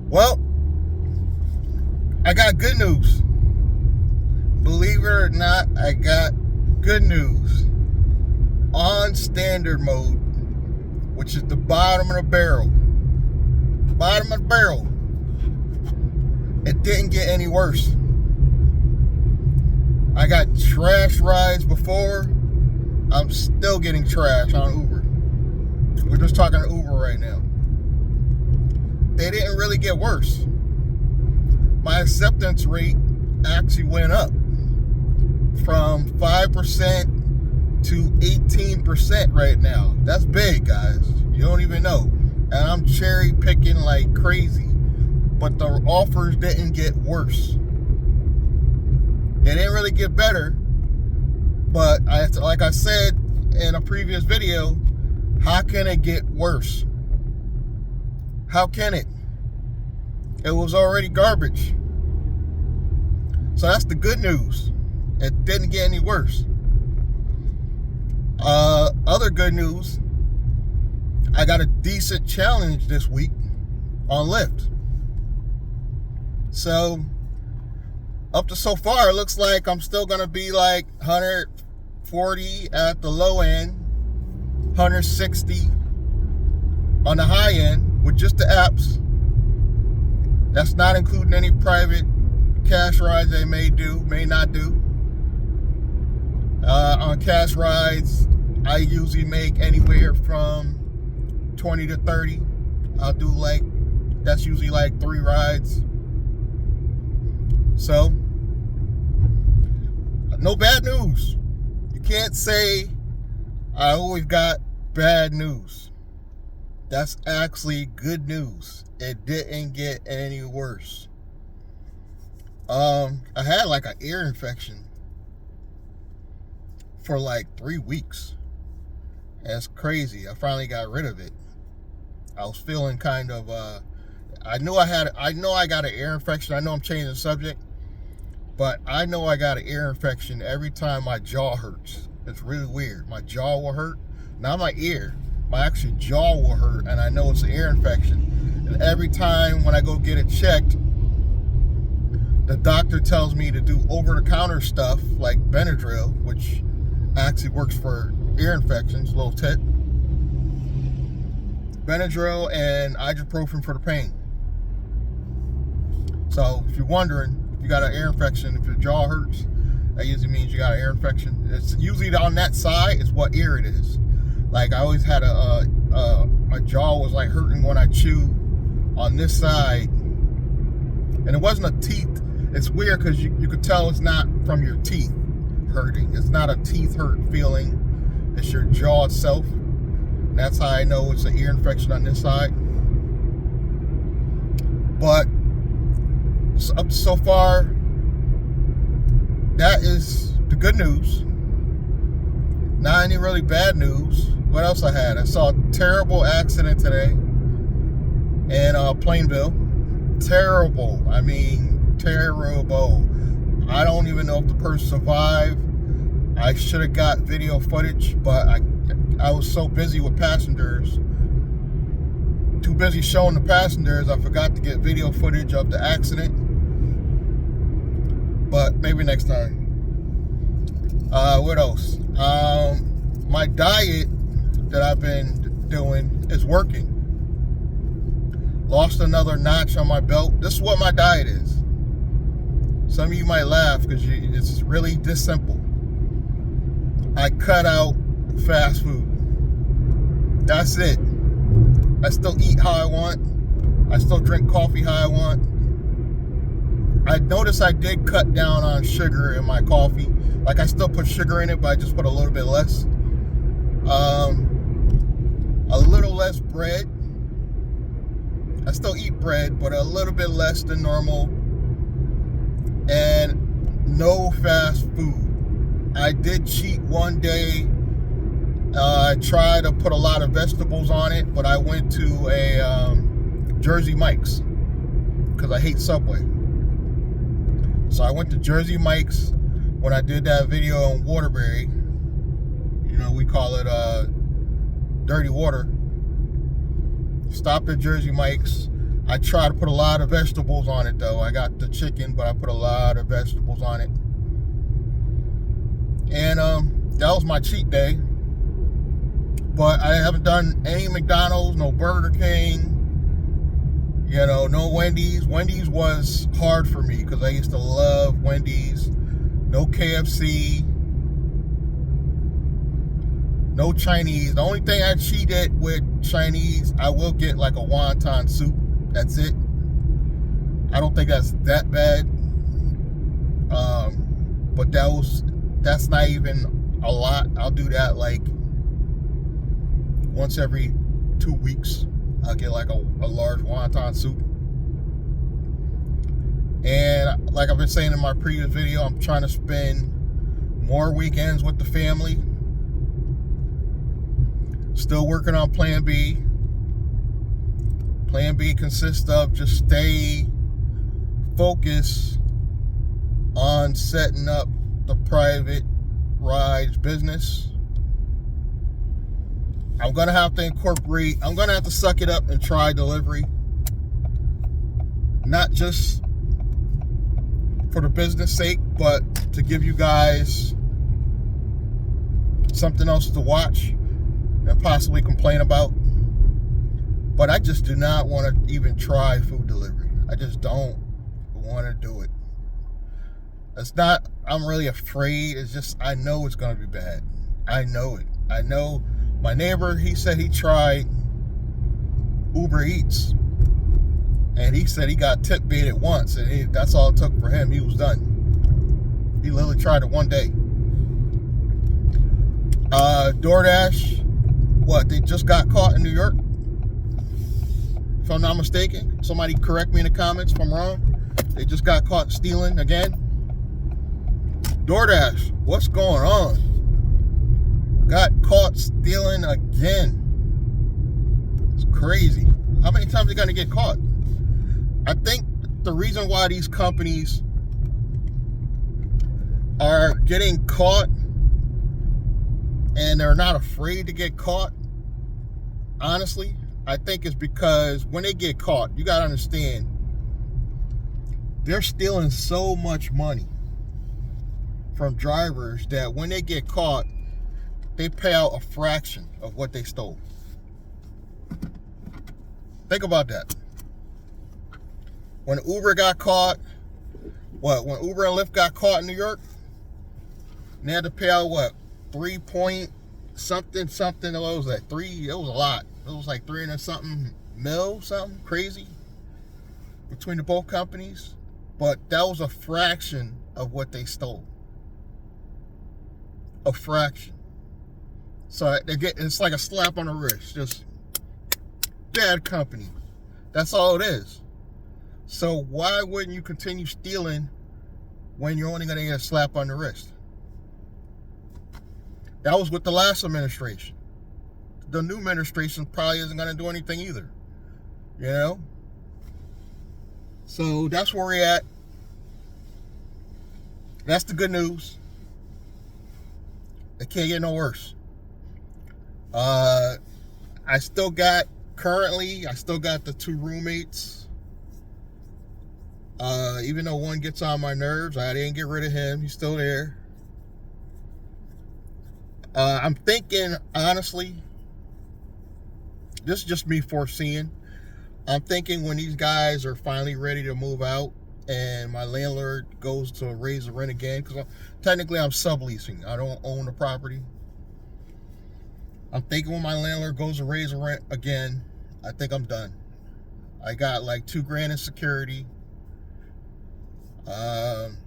Well, I got good news. Believe it or not, I got good news. On standard mode, which is the bottom of the barrel. Bottom of the barrel. It didn't get any worse. I got trash rides before. I'm still getting trash on Uber. We're just talking Uber right now. They didn't really get worse. My acceptance rate actually went up from 5% to 18% right now. That's big, guys. You don't even know. And I'm cherry picking like crazy. But the offers didn't get worse. They didn't really get better. But like I said in a previous video, how can it get worse? How can it? It was already garbage. So that's the good news. It didn't get any worse. Other good news, I got a decent challenge this week on LYFT. So up to so far, it looks like I'm still gonna be like 140 at the low end, 160 on the high end with just the apps. That's not including any private cash rides they may not do. On cash rides, I usually make anywhere from 20 to 30. I'll do that's usually like 3 rides. So, no bad news. You can't say I always got bad news. That's actually good news. It didn't get any worse. I had like an ear infection for like 3 weeks. That's crazy. I finally got rid of it. I was feeling kind of I know I got an ear infection. I know I'm changing the subject, but I know I got an ear infection every time my jaw hurts. It's really weird. My jaw will hurt. Not my ear. My actual jaw will hurt, and I know it's an ear infection. And every time when I go get it checked, the doctor tells me to do over-the-counter stuff like Benadryl, which actually works for ear infections, little tip. Benadryl and ibuprofen for the pain. So if you're wondering, if you got an ear infection, if your jaw hurts, that usually means you got an ear infection. It's usually on that side is what ear it is. Like I always had my jaw was like hurting when I chew on this side, and it wasn't a teeth. It's weird because you could tell it's not from your teeth hurting. It's not a teeth hurt feeling. It's your jaw itself. And that's how I know it's an ear infection on this side. But up to so far, that is the good news. Not any really bad news. What else I had? I saw a terrible accident today in Plainville. Terrible. I mean, terrible. I don't even know if the person survived. I should have got video footage, but I was so busy with passengers. Too busy showing the passengers, I forgot to get video footage of the accident. But maybe next time. What else? My diet that I've been doing is working. Lost another notch on my belt. This is what my diet is. Some of you might laugh because it's really this simple. I cut out fast food. That's it. I still eat how I want. I still drink coffee how I want. I noticed I did cut down on sugar in my coffee. Like I still put sugar in it, but I just put a little bit less. A little less bread. I still eat bread, but a little bit less than normal. And no fast food. I did cheat one day. I tried to put a lot of vegetables on it, but I went to a Jersey Mike's because I hate Subway. So I went to Jersey Mike's when I did that video on Waterbury. You know, we call it dirty water. Stopped at Jersey Mike's. I try to put a lot of vegetables on it though. I got the chicken, but I put a lot of vegetables on it. And that was my cheat day. But I haven't done any McDonald's, no Burger King, you know, no Wendy's. Wendy's was hard for me because I used to love Wendy's. No KFC. No Chinese. The only thing I cheated with Chinese, I will get like a wonton soup. That's it. I don't think that's that bad. But that's not even a lot. I'll do that like once every 2 weeks. I'll get like a large wonton soup. And like I've been saying in my previous video, I'm trying to spend more weekends with the family. Still working on Plan B. Plan B consists of just stay focused on setting up the private rides business. I'm going to have to suck it up and try delivery. Not just for the business sake, but to give you guys something else to watch and possibly complain about. But I just do not want to even try food delivery. I just don't want to do it. It's not, I'm really afraid. It's just, I know it's going to be bad. I know it. I know my neighbor, he said he tried Uber Eats. And he said he got tip baited once. And that's all it took for him. He was done. He literally tried it one day. DoorDash, they just got caught in New York? If I'm not mistaken. Somebody correct me in the comments if I'm wrong. They just got caught stealing again. DoorDash, what's going on? Got caught stealing again. It's crazy. How many times are they going to get caught? I think the reason why these companies are getting caught and they're not afraid to get caught, honestly, I think it's because when they get caught, you got to understand, they're stealing so much money from drivers that when they get caught, they pay out a fraction of what they stole. Think about that. When Uber got caught, when Uber and Lyft got caught in New York, they had to pay out 3 point something. What was that? It was a lot. It was like 300 something mil, something crazy between the both companies. But that was a fraction of what they stole. A fraction. So it's like a slap on the wrist. Just bad company. That's all it is. So why wouldn't you continue stealing when you're only going to get a slap on the wrist? That was with the last administration. The new administration probably isn't going to do anything either. You know? So that's where we're at. That's the good news. It can't get no worse. I still got the 2 roommates. Even though one gets on my nerves, I didn't get rid of him. He's still there. I'm thinking, honestly, this is just me foreseeing. I'm thinking when these guys are finally ready to move out and my landlord goes to raise the rent again, because technically I'm subleasing. I don't own the property. I'm thinking when my landlord goes to raise the rent again, I think I'm done. I got like $2,000 in security. I'm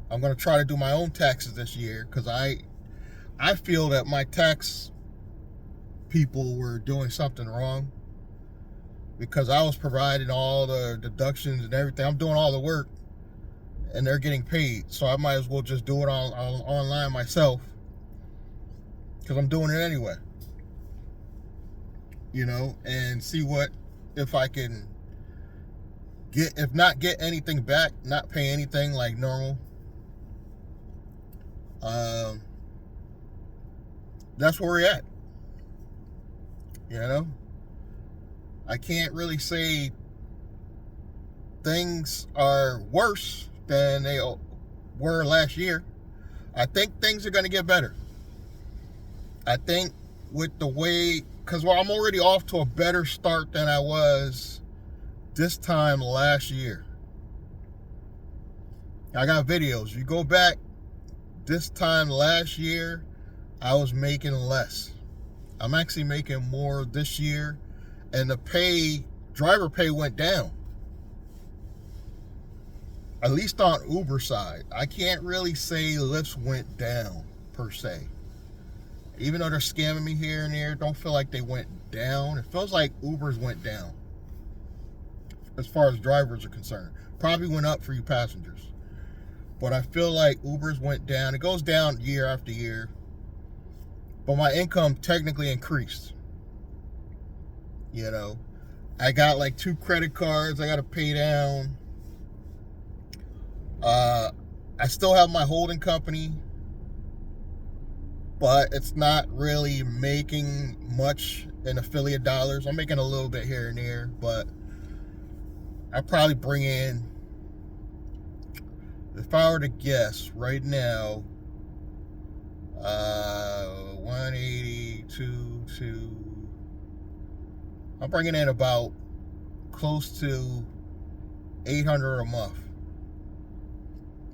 going to try to do my own taxes this year because I feel that my tax people were doing something wrong because I was providing all the deductions and everything. I'm doing all the work and they're getting paid. So I might as well just do it online myself because I'm doing it anyway. You know, and see if I can if not get anything back, not pay anything like normal. That's where we're at. You know? I can't really say things are worse than they were last year. I think things are going to get better. I think with the way, because I'm already off to a better start than I was this time last year. I got videos. You go back this time last year, I was making less. I'm actually making more this year, and the driver pay went down. At least on Uber side. I can't really say Lyft went down per se. Even though they're scamming me here and there, don't feel like they went down. It feels like Ubers went down as far as drivers are concerned. Probably went up for you passengers. But I feel like Ubers went down. It goes down year after year. But my income technically increased. You know, I got like 2 credit cards I got to pay down. I still have my holding company, but it's not really making much in affiliate dollars. I'm making a little bit here and there, but I probably bring in, if I were to guess right now, 182, I'm bringing in about close to 800 a month.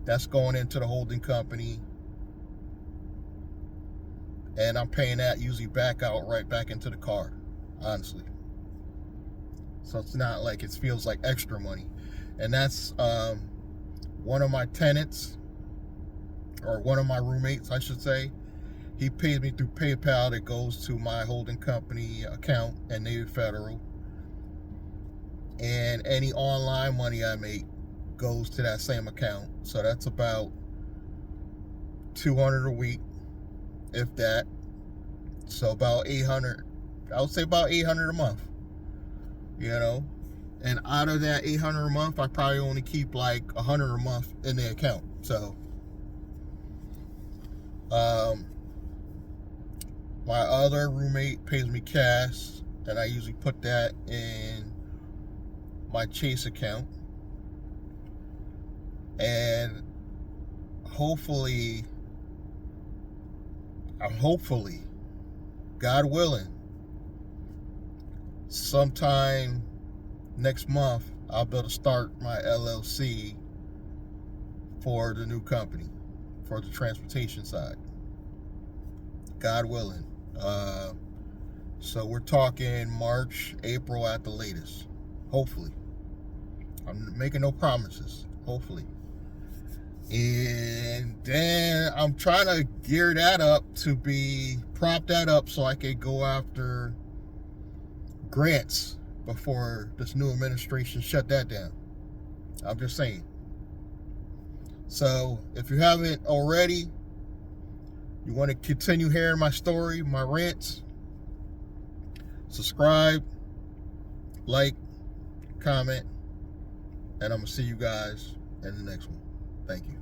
That's going into the holding company, and I'm paying that usually right back into the car, honestly. So it's not like it feels like extra money. And that's one of my tenants, or one of my roommates, I should say. He pays me through PayPal. That goes to my holding company account and Navy Federal. And any online money I make goes to that same account. So that's about $200 a week, if that. So about 800. I would say about 800 a month. You know, and out of that 800 a month, I probably only keep like 100 a month in the account. So, my other roommate pays me cash, and I usually put that in my Chase account. And hopefully, God willing, sometime next month, I'll be able to start my LLC for the new company, for the transportation side. God willing. So we're talking March, April at the latest. Hopefully. I'm making no promises. Hopefully. And then I'm trying to gear that up prop that up so I can go after grants before this new administration shut that down. I'm just saying. So if you haven't already, you want to continue hearing my story, my rants, subscribe, like, comment, and I'm going to see you guys in the next one. Thank you.